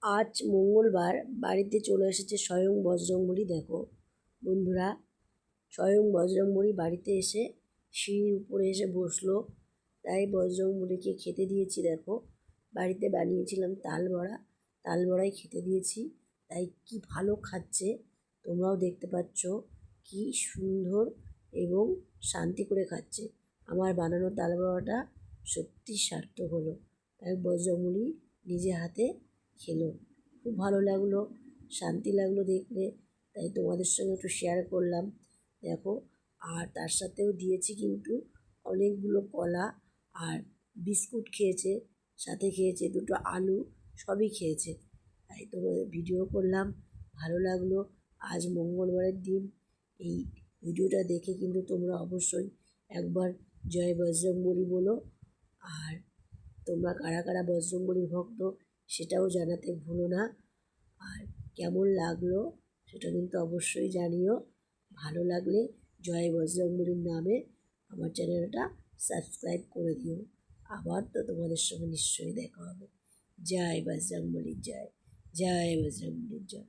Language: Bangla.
আজ মঙ্গলবার বাড়িতে চলে এসেছে স্বয়ং বজরংবলী। দেখো বন্ধুরা, স্বয়ং বজরংবলী বাড়িতে এসে সিঁড়ির উপরে এসে বসলো। তাই বজরংবলীকে খেতে দিয়েছি। দেখো বাড়িতে বানিয়েছিলাম তাল বড়া, তাল বড়াই খেতে দিয়েছি। তাই কি ভালো খাচ্ছে, তোমরাও দেখতে পাচ্ছ কি সুন্দর এবং শান্তি করে খাচ্ছে। আমার বানানো তাল বড়াটা সত্যি সার্থক হলো। তাই বজরংবলী নিজে হাতে খেলো, খুব ভালো লাগলো, শান্তি লাগলো দেখলে। তাই তোমাদের সঙ্গে একটু শেয়ার করলাম। দেখো, আর তার সাথেও দিয়েছি কিন্তু অনেকগুলো কলা আর বিস্কুট খেয়েছে, সাথে খেয়েছে দুটো আলু, সবই খেয়েছে। তাই তোমাদের ভিডিও করলাম, ভালো লাগলো। আজ মঙ্গলবারের দিন এই ভিডিওটা দেখে কিন্তু তোমরা অবশ্যই একবার জয় বজরংবলী বলো। আর তোমরা কারা কারা বজরংবলীর ভক্ত সেটাও জানাতে ভুলো না। আর কেমন লাগলো সেটা কিন্তু অবশ্যই জানিও। ভালো লাগলে জয় বজরংবলীর নামে আমার চ্যানেলটা সাবস্ক্রাইব করে দিও। আবার তো তোমাদের সঙ্গে নিশ্চয়ই দেখা হবে। জয় বজরংবলীর জয়, জয় বজরংবলীর জয়।